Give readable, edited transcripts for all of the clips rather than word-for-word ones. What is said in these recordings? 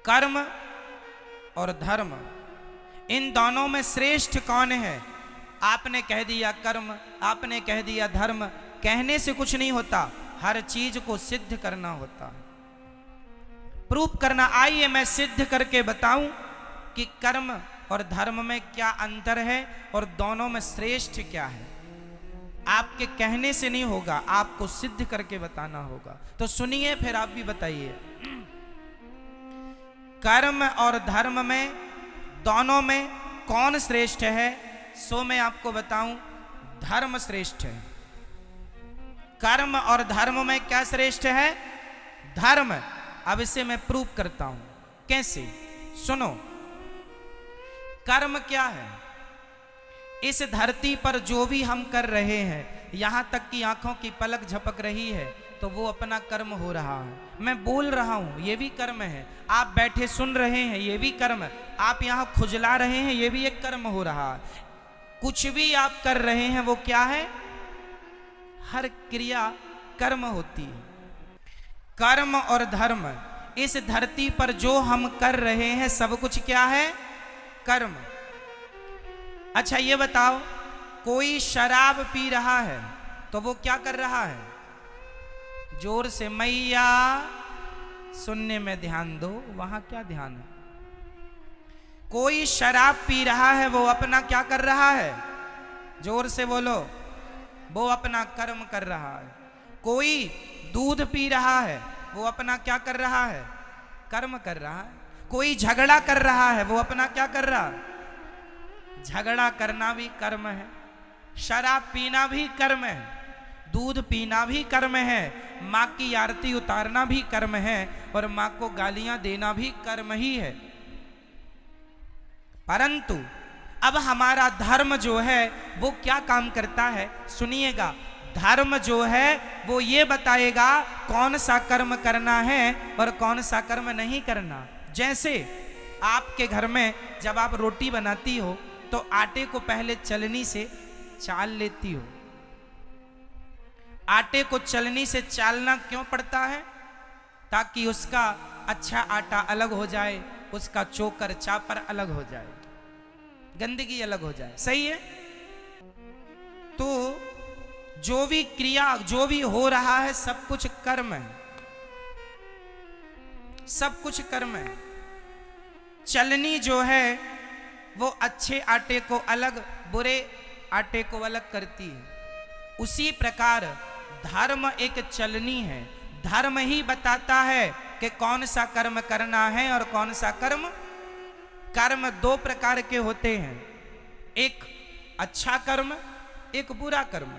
कर्म और धर्म, इन दोनों में श्रेष्ठ कौन है? आपने कह दिया कर्म, आपने कह दिया धर्म। कहने से कुछ नहीं होता, हर चीज को सिद्ध करना होता है, प्रूफ करना। आइए मैं सिद्ध करके बताऊं कि कर्म और धर्म में क्या अंतर है और दोनों में श्रेष्ठ क्या है। आपके कहने से नहीं होगा, आपको सिद्ध करके बताना होगा। तो सुनिए, फिर आप भी बताइए। कर्म और धर्म में, दोनों में कौन श्रेष्ठ है? सो मैं आपको बताऊं, धर्म श्रेष्ठ है। कर्म और धर्म में क्या श्रेष्ठ है? धर्म। अब इसे मैं प्रूफ करता हूं। कैसे? सुनो। कर्म क्या है? इस धरती पर जो भी हम कर रहे हैं, यहां तक कि आंखों की पलक झपक रही है, तो वो अपना कर्म हो रहा है। मैं बोल रहा हूं, ये भी कर्म है। आप बैठे सुन रहे हैं, ये भी कर्म। आप यहां खुजला रहे हैं, ये भी एक कर्म हो रहा है। कुछ भी आप कर रहे हैं, वो क्या है? हर क्रिया कर्म होती है। कर्म और धर्म, इस धरती पर जो हम कर रहे हैं, सब कुछ क्या है? कर्म। अच्छा ये बताओ, कोई शराब पी रहा है तो वो क्या कर रहा है? जोर से मैया, सुनने में ध्यान दो, वहां क्या ध्यान है? कोई शराब पी रहा है, वो अपना क्या कर रहा है? जोर से बोलो। वो अपना कर्म कर रहा है। कोई दूध पी रहा है, वो अपना क्या कर रहा है? कर्म कर रहा है। कोई झगड़ा कर रहा है, वो अपना क्या कर रहा है? झगड़ा करना भी कर्म है, शराब पीना भी कर्म है, दूध पीना भी कर्म है, माँ की आरती उतारना भी कर्म है, और माँ को गालियां देना भी कर्म ही है। परंतु अब हमारा धर्म जो है वो क्या काम करता है? सुनिएगा। धर्म जो है वो ये बताएगा कौन सा कर्म करना है और कौन सा कर्म नहीं करना। जैसे आपके घर में जब आप रोटी बनाती हो तो आटे को पहले चलनी से चाल लेती हो। आटे को चलनी से चालना क्यों पड़ता है? ताकि उसका अच्छा आटा अलग हो जाए, उसका चोकर चापर अलग हो जाए, गंदगी अलग हो जाए। सही है? तो जो भी क्रिया, जो भी हो रहा है, सब कुछ कर्म है, सब कुछ कर्म है। चलनी जो है वो अच्छे आटे को अलग, बुरे आटे को अलग करती है। उसी प्रकार धर्म एक चलनी है। धर्म ही बताता है कि कौन सा कर्म करना है और कौन सा कर्म। कर्म दो प्रकार के होते हैं, एक अच्छा कर्म, एक बुरा कर्म।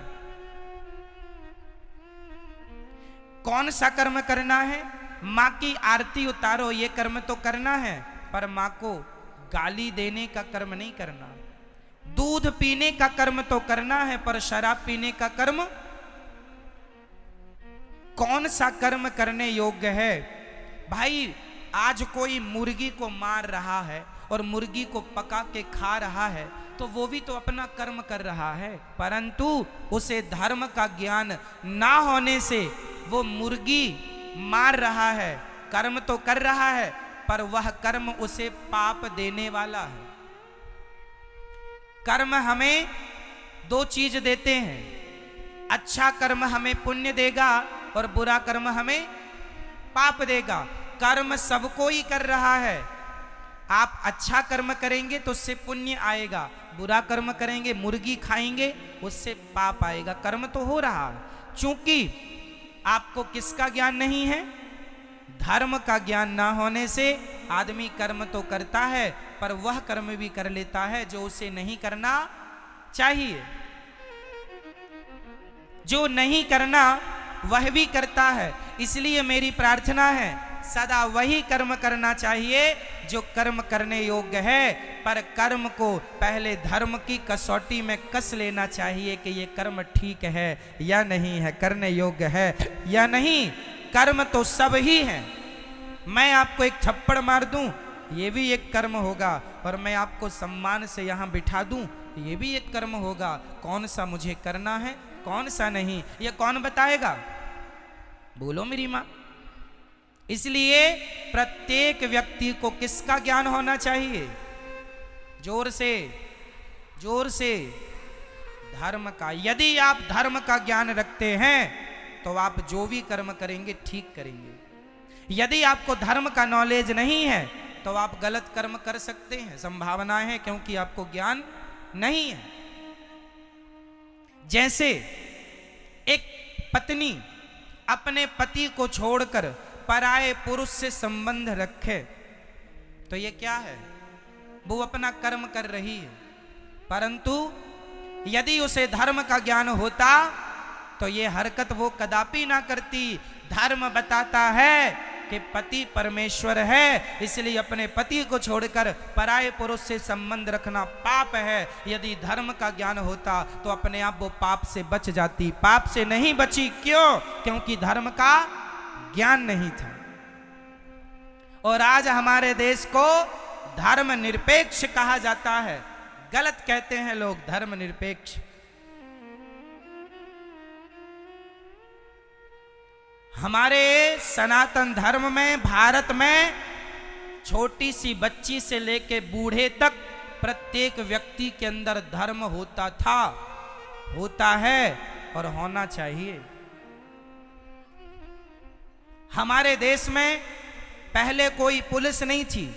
कौन सा कर्म करना है? माँ की आरती उतारो, ये कर्म तो करना है, पर माँ को गाली देने का कर्म नहीं करना। दूध पीने का कर्म तो करना है, पर शराब पीने का कर्म। कौन सा कर्म करने योग्य है? भाई आज कोई मुर्गी को मार रहा है और मुर्गी को पका के खा रहा है, तो वो भी तो अपना कर्म कर रहा है, परंतु उसे धर्म का ज्ञान ना होने से वो मुर्गी मार रहा है। कर्म तो कर रहा है, पर वह कर्म उसे पाप देने वाला है। कर्म हमें दो चीज देते हैं, अच्छा कर्म हमें पुण्य देगा और बुरा कर्म हमें पाप देगा। कर्म सबको ही कर रहा है। आप अच्छा कर्म करेंगे तो उससे पुण्य आएगा, बुरा कर्म करेंगे, मुर्गी खाएंगे, उससे पाप आएगा। कर्म तो हो रहा है। चूंकि आपको किसका ज्ञान नहीं है? धर्म का ज्ञान ना होने से आदमी कर्म तो करता है, पर वह कर्म भी कर लेता है जो उसे नहीं करना चाहिए। जो नहीं करना वह भी करता है। इसलिए मेरी प्रार्थना है, सदा वही कर्म करना चाहिए जो कर्म करने योग्य है, पर कर्म को पहले धर्म की कसौटी में कस लेना चाहिए कि ये कर्म ठीक है या नहीं है, करने योग्य है या नहीं। कर्म तो सब ही है। मैं आपको एक थप्पड़ मार दूं, ये भी एक कर्म होगा, और मैं आपको सम्मान से यहां बिठा दूं, ये भी एक कर्म होगा। कौन सा मुझे करना है, कौन सा नहीं, ये कौन बताएगा? बोलो मेरी माँ। इसलिए प्रत्येक व्यक्ति को किसका ज्ञान होना चाहिए? जोर से, जोर से, धर्म का। यदि आप धर्म का ज्ञान रखते हैं तो आप जो भी कर्म करेंगे ठीक करेंगे। यदि आपको धर्म का नॉलेज नहीं है तो आप गलत कर्म कर सकते हैं, संभावना है, क्योंकि आपको ज्ञान नहीं है। जैसे एक पत्नी अपने पति को छोड़कर पराये पुरुष से संबंध रखे तो ये क्या है? वो अपना कर्म कर रही है। परंतु यदि उसे धर्म का ज्ञान होता तो ये हरकत वो कदापि ना करती। धर्म बताता है कि पति परमेश्वर है, इसलिए अपने पति को छोड़कर पराये पुरुष से संबंध रखना पाप है। यदि धर्म का ज्ञान होता तो अपने आप वो पाप से बच जाती। पाप से नहीं बची, क्यों? क्योंकि धर्म का ज्ञान नहीं था। और आज हमारे देश को धर्म निरपेक्ष कहा जाता है। गलत कहते हैं लोग, धर्म निरपेक्ष। हमारे सनातन धर्म में, भारत में, छोटी सी बच्ची से लेके बूढ़े तक प्रत्येक व्यक्ति के अंदर धर्म होता था, होता है और होना चाहिए। हमारे देश में पहले कोई पुलिस नहीं थी।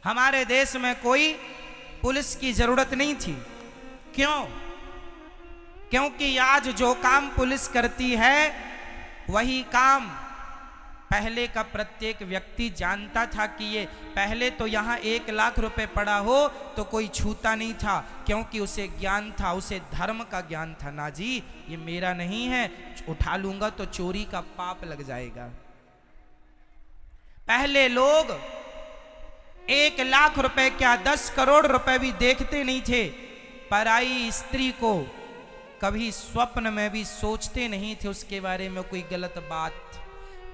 हमारे देश में कोई पुलिस की जरूरत नहीं थी। क्यों? क्योंकि आज जो काम पुलिस करती है वही काम पहले का प्रत्येक व्यक्ति जानता था कि ये पहले तो यहाँ 1 लाख रुपए पड़ा हो तो कोई छूता नहीं था, क्योंकि उसे ज्ञान था, उसे धर्म का ज्ञान था। ना जी, ये मेरा नहीं है, उठा लूंगा तो चोरी का पाप लग जाएगा। पहले लोग 1 लाख रुपए क्या 10 करोड़ रुपए भी देखते नहीं थे। पराई स्त्री को कभी स्वप्न में भी सोचते नहीं थे उसके बारे में कोई गलत बात।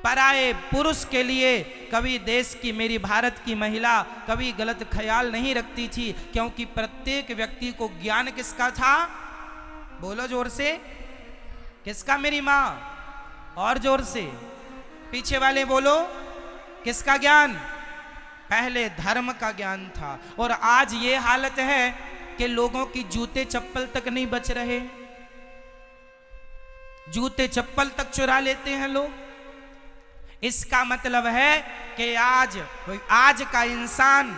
पराये पुरुष के लिए कभी देश की, मेरी भारत की महिला कभी गलत ख्याल नहीं रखती थी, क्योंकि प्रत्येक व्यक्ति को ज्ञान किसका था? बोलो जोर से, किसका? मेरी माँ। और जोर से, पीछे वाले बोलो, किसका ज्ञान? पहले धर्म का ज्ञान था। और आज ये हालत है कि लोगों की जूते चप्पल तक नहीं बच रहे। जूते चप्पल तक चुरा लेते हैं लोग। इसका मतलब है कि आज का इंसान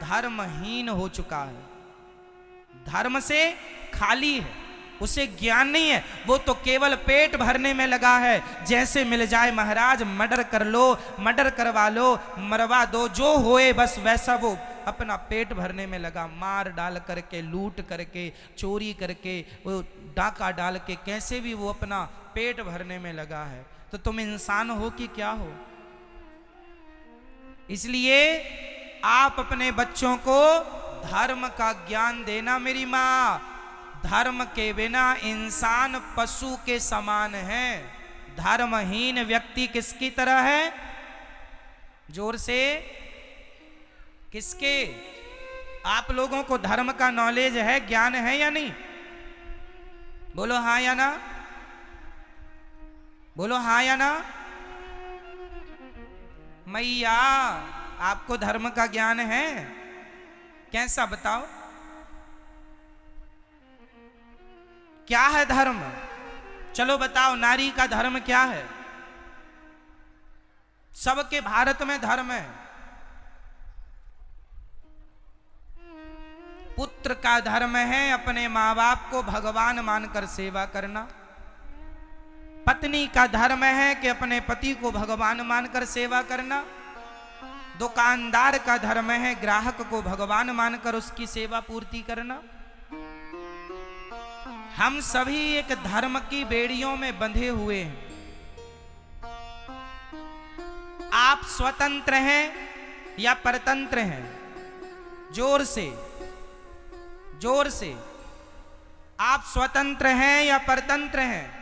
धर्महीन हो चुका है, धर्म से खाली है, उसे ज्ञान नहीं है। वो तो केवल पेट भरने में लगा है। जैसे मिल जाए महाराज मर्डर कर लो, मर्डर करवा लो, मरवा दो, जो होए बस वैसा वो अपना पेट भरने में लगा। मार डाल करके, लूट करके, चोरी करके, वो डाका डाल के, कैसे भी वो अपना पेट भरने में लगा है। तो तुम इंसान हो कि क्या हो? इसलिए आप अपने बच्चों को धर्म का ज्ञान देना मेरी माँ। धर्म के बिना इंसान पशु के समान है। धर्महीन व्यक्ति किसकी तरह है? जोर से, किसके? आप लोगों को धर्म का नॉलेज है, ज्ञान है या नहीं? बोलो हाँ या ना, बोलो हाँ या ना। मैया, आपको धर्म का ज्ञान है? कैसा बताओ, क्या है धर्म? चलो बताओ, नारी का धर्म क्या है? सबके भारत में धर्म है। पुत्र का धर्म है अपने माँ बाप को भगवान मानकर सेवा करना। पत्नी का धर्म है कि अपने पति को भगवान मानकर सेवा करना। दुकानदार का धर्म है ग्राहक को भगवान मानकर उसकी सेवा पूर्ति करना। हम सभी एक धर्म की बेड़ियों में बंधे हुए हैं। आप स्वतंत्र हैं या परतंत्र हैं? जोर से, जोर से। आप स्वतंत्र हैं या परतंत्र हैं?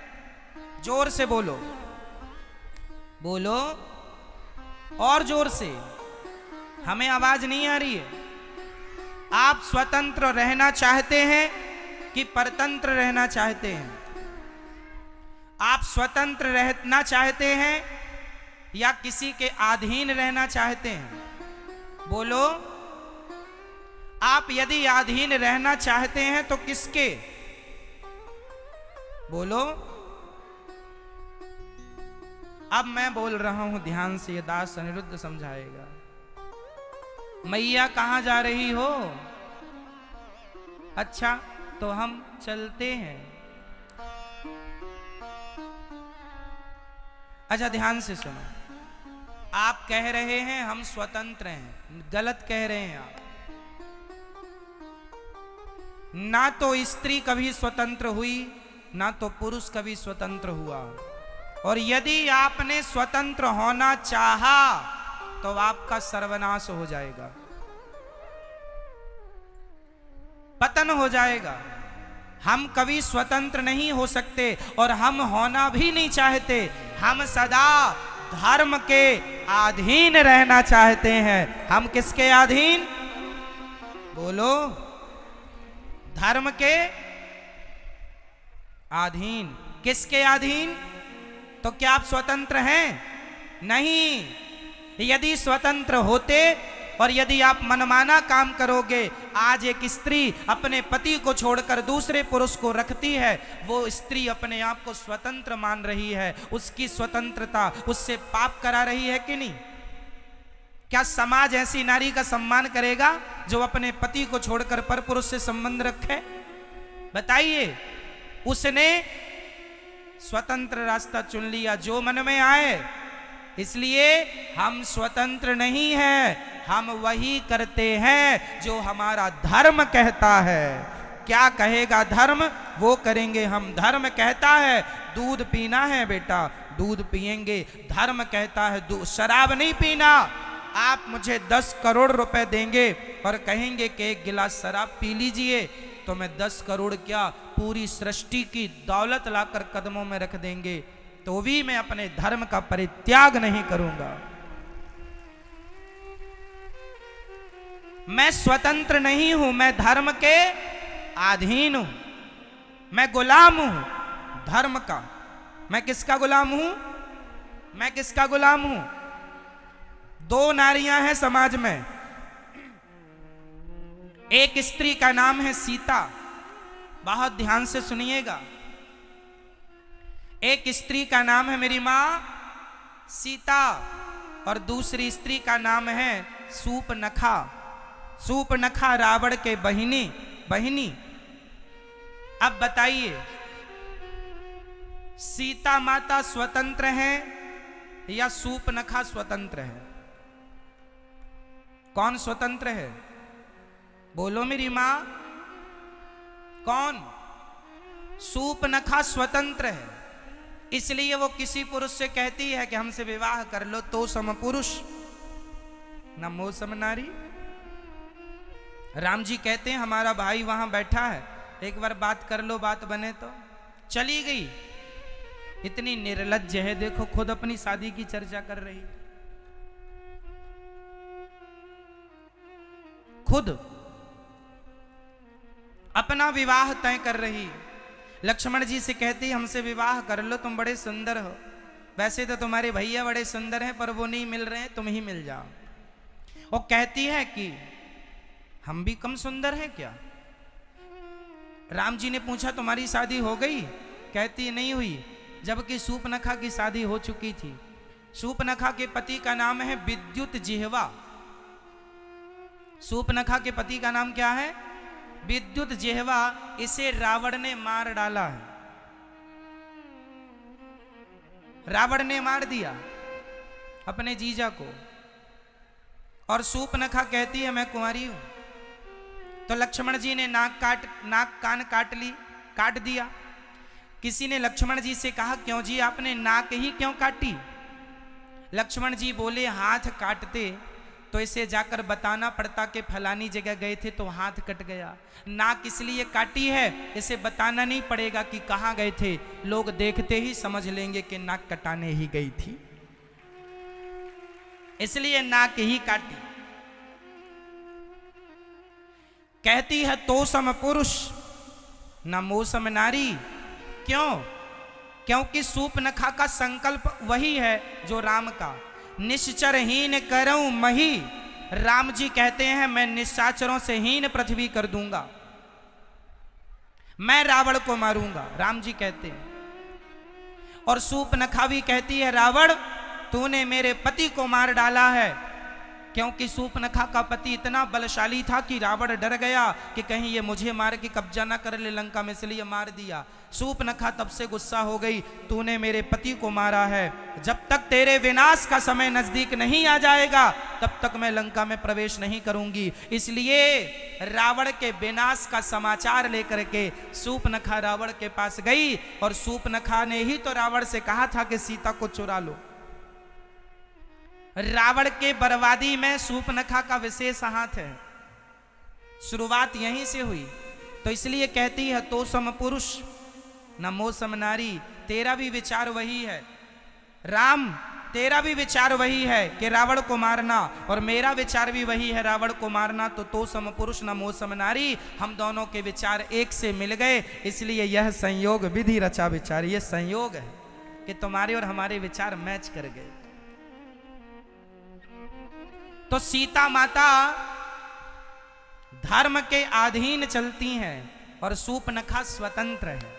जोर से बोलो, बोलो और जोर से, हमें आवाज नहीं आ रही है। आप स्वतंत्र रहना चाहते हैं कि परतंत्र रहना चाहते हैं? आप स्वतंत्र रहना चाहते हैं या किसी के अधीन रहना चाहते हैं? बोलो। आप यदि अधीन रहना चाहते हैं तो किसके? बोलो। अब मैं बोल रहा हूं, ध्यान से, ये दास अनिरुद्ध समझाएगा। मैया कहां जा रही हो? अच्छा, तो हम चलते हैं। अच्छा, ध्यान से सुनो। आप कह रहे हैं हम स्वतंत्र हैं, गलत कह रहे हैं आप। ना तो स्त्री कभी स्वतंत्र हुई, ना तो पुरुष कभी स्वतंत्र हुआ। और यदि आपने स्वतंत्र होना चाहा तो आपका सर्वनाश हो जाएगा, पतन हो जाएगा। हम कभी स्वतंत्र नहीं हो सकते और हम होना भी नहीं चाहते। हम सदा धर्म के अधीन रहना चाहते हैं। हम किसके अधीन? बोलो। धर्म के अधीन। किसके अधीन? तो क्या आप स्वतंत्र हैं? नहीं। यदि स्वतंत्र होते और यदि आप मनमाना काम करोगे, आज एक स्त्री अपने पति को छोड़कर दूसरे पुरुष को रखती है, वो स्त्री अपने आप को स्वतंत्र मान रही है। उसकी स्वतंत्रता उससे पाप करा रही है कि नहीं? क्या समाज ऐसी नारी का सम्मान करेगा जो अपने पति को छोड़कर पर पुरुष से संबंध रखे? बताइए। उसने स्वतंत्र रास्ता चुन लिया, जो मन में आए। इसलिए हम स्वतंत्र नहीं हैं, हम वही करते हैं जो हमारा धर्म कहता है। क्या कहेगा धर्म, वो करेंगे हम। धर्म कहता है दूध पीना है बेटा, दूध पिएंगे। धर्म कहता है शराब नहीं पीना। आप मुझे 10 करोड़ रुपए देंगे और कहेंगे कि एक गिलास शराब पी लीजिए, तो मैं 10 करोड़ क्या, पूरी सृष्टि की दौलत लाकर कदमों में रख देंगे, तो भी मैं अपने धर्म का परित्याग नहीं करूंगा। मैं स्वतंत्र नहीं हूं, मैं धर्म के अधीन हूं। मैं गुलाम हूं धर्म का। मैं किसका गुलाम हूं? मैं किसका गुलाम हूं? 2 नारियां हैं समाज में। एक स्त्री का नाम है सीता, बहुत ध्यान से सुनिएगा। एक स्त्री का नाम है मेरी मां सीता, और दूसरी स्त्री का नाम है सूपनखा। सूपनखा रावण के बहिनी। अब बताइए, सीता माता स्वतंत्र है या सूपनखा स्वतंत्र है? कौन स्वतंत्र है? बोलो मेरी मां। कौन? सूपनखा स्वतंत्र है। इसलिए वो किसी पुरुष से कहती है कि हमसे विवाह कर लो, तो सम पुरुष न मोह सम नारी। राम जी कहते हैं हमारा भाई वहां बैठा है, एक बार बात कर लो, बात बने तो। चली गई। इतनी निर्लज्ज है, देखो खुद अपनी शादी की चर्चा कर रही, खुद अपना विवाह तय कर रही। लक्ष्मण जी से कहती हमसे विवाह कर लो, तुम बड़े सुंदर हो। वैसे तो तुम्हारे भैया बड़े सुंदर हैं, पर वो नहीं मिल रहे हैं, तुम ही मिल जाओ। वो कहती है कि हम भी कम सुंदर हैं क्या? राम जी ने पूछा तुम्हारी शादी हो गई? कहती नहीं हुई, जबकि सूपनखा की शादी हो चुकी थी। सूपनखा के पति का नाम है विद्युत जिह्वा। सूपनखा के पति का नाम क्या है? विद्युत जिह्वा। इसे रावण ने मार डाला है। रावण ने मार दिया अपने जीजा को। और सूपनखा कहती है मैं कुंवारी हूं। तो लक्ष्मण जी ने नाक कान काट दिया। किसी ने लक्ष्मण जी से कहा क्यों जी आपने नाक ही क्यों काटी? लक्ष्मण जी बोले हाथ काटते तो इसे जाकर बताना पड़ता कि फलानी जगह गए थे तो हाथ कट गया। नाक इसलिए काटी है, इसे बताना नहीं पड़ेगा कि कहां गए थे, लोग देखते ही समझ लेंगे कि नाक कटाने ही गई थी, इसलिए नाक ही काटी। कहती है तो सम पुरुष न मोसम नारी। क्यों? क्योंकि सूपनखा का संकल्प वही है जो राम का, निश्चरहीन करऊं मही। राम जी कहते हैं मैं निशाचरों से हीन पृथ्वी कर दूंगा, मैं रावण को मारूंगा, राम जी कहते हैं। और सूपनखा भी कहती है रावण तूने मेरे पति को मार डाला है, क्योंकि सूपनखा का पति इतना बलशाली था कि रावण डर गया कि कहीं ये मुझे मार के कब्जा ना कर ले लंका में, इसलिए मार दिया। सूपनखा तब से गुस्सा हो गई, तूने मेरे पति को मारा है, जब तक तेरे विनाश का समय नजदीक नहीं आ जाएगा तब तक मैं लंका में प्रवेश नहीं करूंगी। इसलिए रावण के विनाश का समाचार लेकर के सूपनखा रावण के पास गई, और सूपनखा ने ही तो रावण से कहा था कि सीता को चुरा लो। रावण के बर्बादी में सूपनखा का विशेष हाथ है, शुरुआत यहीं से हुई। तो इसलिए कहती है तो सम पुरुष न मोह सम नारी, तेरा भी विचार वही है राम, तेरा भी विचार वही है कि रावण को मारना, और मेरा विचार भी वही है रावण को मारना। तो सम पुरुष न मोह सम नारी, हम दोनों के विचार एक से मिल गए, इसलिए यह संयोग विधि रचा विचार। यह संयोग है कि तुम्हारे और हमारे विचार मैच कर गए। तो सीता माता धर्म के अधीन चलती हैं और सूपनखा स्वतंत्र है।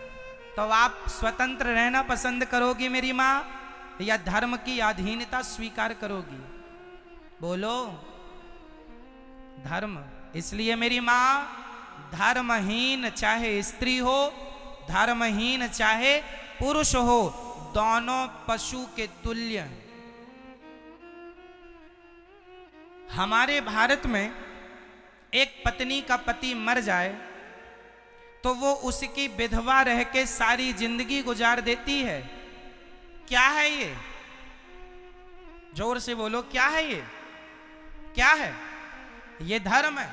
तो आप स्वतंत्र रहना पसंद करोगी मेरी माँ, या धर्म की अधीनता स्वीकार करोगी? बोलो। धर्म। इसलिए मेरी माँ धर्महीन चाहे स्त्री हो, धर्महीन चाहे पुरुष हो, दोनों पशु के तुल्य हैं। हमारे भारत में एक पत्नी का पति मर जाए तो वो उसकी विधवा रह के सारी जिंदगी गुजार देती है। क्या है ये? जोर से बोलो, क्या है ये? क्या है ये? धर्म है।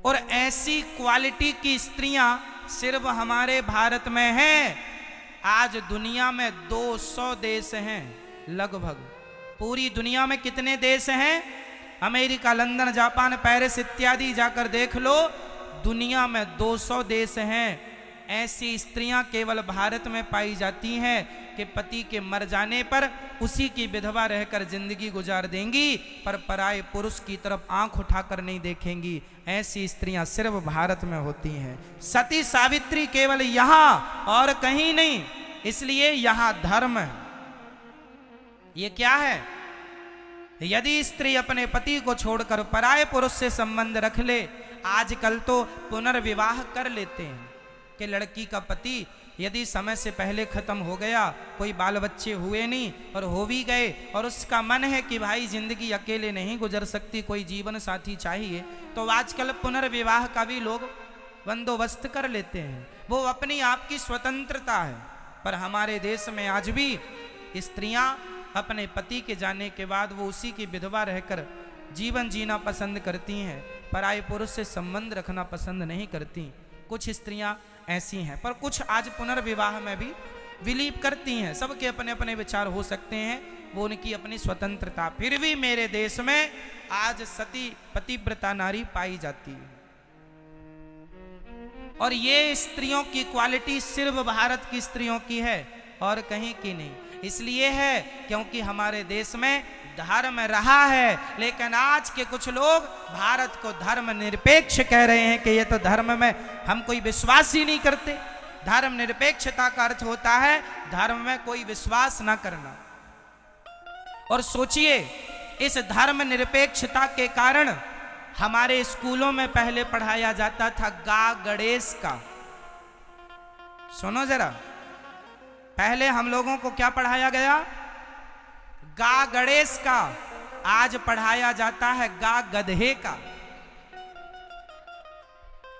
और ऐसी क्वालिटी की स्त्रियां सिर्फ हमारे भारत में हैं। आज दुनिया में 200 देश हैं लगभग। पूरी दुनिया में कितने देश हैं? अमेरिका, लंदन, जापान, पेरिस इत्यादि जाकर देख लो, दुनिया में 200 देश हैं। ऐसी स्त्रियां केवल भारत में पाई जाती हैं कि पति के मर जाने पर उसी की विधवा रहकर जिंदगी गुजार देंगी, पर पराये पुरुष की तरफ आंख उठाकर नहीं देखेंगी। ऐसी स्त्रियां सिर्फ भारत में होती हैं। सती सावित्री केवल यहां और कहीं नहीं, इसलिए यहां धर्म है। ये क्या है? यदि स्त्री अपने पति को छोड़कर पराये पुरुष से संबंध रख ले, आजकल तो पुनर्विवाह कर लेते हैं कि लड़की का पति यदि समय से पहले खत्म हो गया, कोई बाल बच्चे हुए नहीं और हो भी गए, और उसका मन है कि भाई जिंदगी अकेले नहीं गुजर सकती, कोई जीवन साथी चाहिए, तो आजकल पुनर्विवाह का भी लोग बंदोबस्त कर लेते हैं। वो अपनी आप की स्वतंत्रता है। पर हमारे देश में आज भी स्त्रियां अपने पति के जाने के बाद वो उसी की विधवा रहकर जीवन जीना पसंद करती हैं, पराये पुरुष से संबंध रखना पसंद नहीं करती। कुछ स्त्रियां ऐसी हैं, पर कुछ आज पुनर्विवाह में भी बिलीव करती हैं। सबके अपने अपने विचार हो सकते हैं, वो उनकी अपनी स्वतंत्रता। फिर भी मेरे देश में आज सती पतिव्रता नारी पाई जाती है, और ये स्त्रियों की क्वालिटी सिर्फ भारत की स्त्रियों की है और कहीं की नहीं। इसलिए है क्योंकि हमारे देश में धर्म रहा है, लेकिन आज के कुछ लोग भारत को धर्म निरपेक्ष कह रहे हैं कि ये तो धर्म में हम कोई विश्वास ही नहीं करते। धर्म निरपेक्षता का अर्थ होता है धर्म में कोई विश्वास ना करना। और सोचिए, इस धर्म निरपेक्षता के कारण हमारे स्कूलों में पहले पढ़ाया जाता था गा गणेश का। सुनो जरा, पहले हम लोगों को क्या पढ़ाया गया? गा गणेश का। आज पढ़ाया जाता है गा गधे का।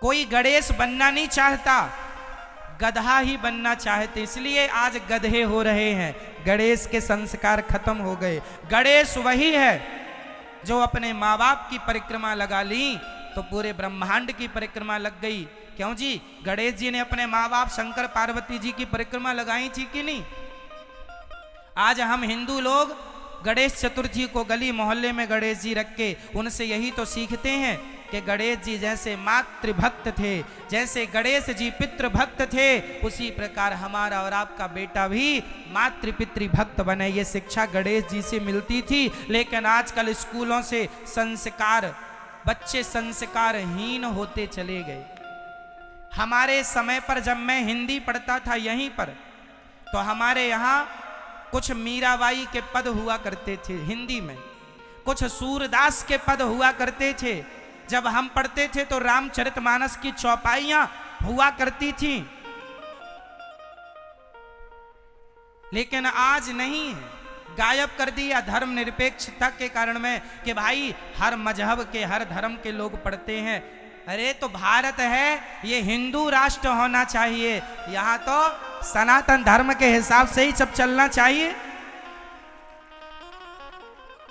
कोई गणेश बनना नहीं चाहता, गधा ही बनना चाहते, इसलिए आज गधे हो रहे हैं। गणेश के संस्कार खत्म हो गए। गणेश वही है जो अपने माँ बाप की परिक्रमा लगा ली तो पूरे ब्रह्मांड की परिक्रमा लग गई। क्यों जी? गणेश जी ने अपने माँ बाप शंकर पार्वती जी की परिक्रमा लगाई थी कि नहीं? आज हम हिंदू लोग गणेश चतुर्थी को गली मोहल्ले में गणेश जी रख के उनसे यही तो सीखते हैं कि गणेश जी जैसे मातृभक्त थे, जैसे गणेश जी पितृभक्त थे, उसी प्रकार हमारा और आपका बेटा भी मातृ पितृभक्त बने। ये शिक्षा गणेश जी से मिलती थी। लेकिन आजकल स्कूलों से संस्कार, बच्चे संस्कारहीन होते चले गए। हमारे समय पर जब मैं हिंदी पढ़ता था यहीं पर, तो हमारे यहाँ कुछ मीराबाई के पद हुआ करते थे हिंदी में, कुछ सूरदास के पद हुआ करते थे। जब हम पढ़ते थे तो रामचरितमानस की चौपाइयां हुआ करती थी। लेकिन आज नहीं है, गायब कर दिया धर्मनिरपेक्षता के कारण में कि भाई हर मजहब के, हर धर्म के लोग पढ़ते हैं। अरे तो भारत है, ये हिंदू राष्ट्र होना चाहिए, यहां तो सनातन धर्म के हिसाब से ही सब चलना चाहिए।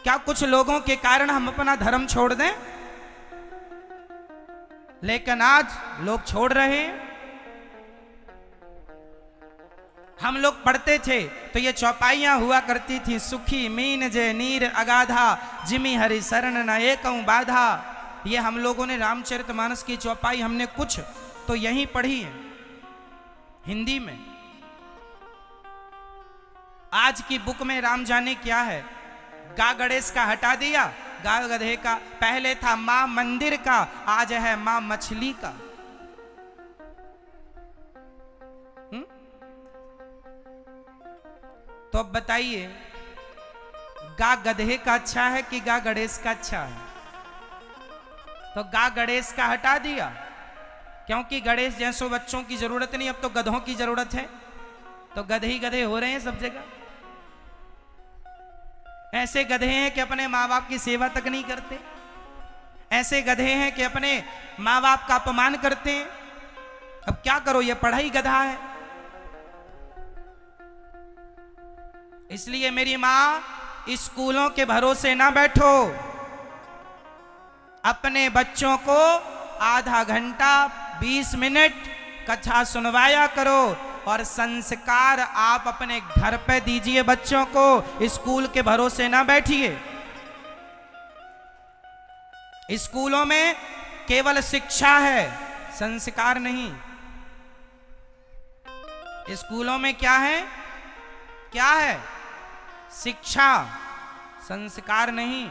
क्या कुछ लोगों के कारण हम अपना धर्म छोड़ दें? लेकिन आज लोग छोड़ रहे हैं। हम लोग पढ़ते थे तो ये चौपाइयां हुआ करती थी, सुखी मीन जे नीर अगाधा, जिमी हरि शरण न एकऊं बाधा। ये हम लोगों ने रामचरितमानस की चौपाई हमने कुछ तो यहीं पढ़ी है हिंदी में। आज की बुक में राम जाने क्या है, गा गणेश का हटा दिया, गा गधे का। पहले था मां मंदिर का, आज है मां मछली का। तो अब बताइए, गा गधे का अच्छा है कि गा गणेश का अच्छा है? तो गा गणेश का हटा दिया, क्योंकि गणेश जैसों बच्चों की जरूरत नहीं, अब तो गधों की जरूरत है। तो गधे ही गधे हो रहे हैं सब जगह। ऐसे गधे हैं कि अपने माँ बाप की सेवा तक नहीं करते, ऐसे गधे हैं कि अपने माँ बाप का अपमान करते हैं। अब क्या करो, ये पढ़ाई गधा है। इसलिए मेरी माँ, स्कूलों के भरोसे ना बैठो, अपने बच्चों को आधा घंटा 20 मिनट कथा सुनवाया करो, और संस्कार आप अपने घर पे दीजिए बच्चों को, स्कूल के भरोसे ना बैठिए। स्कूलों में केवल शिक्षा है, संस्कार नहीं। स्कूलों में क्या है? क्या है? शिक्षा, संस्कार नहीं।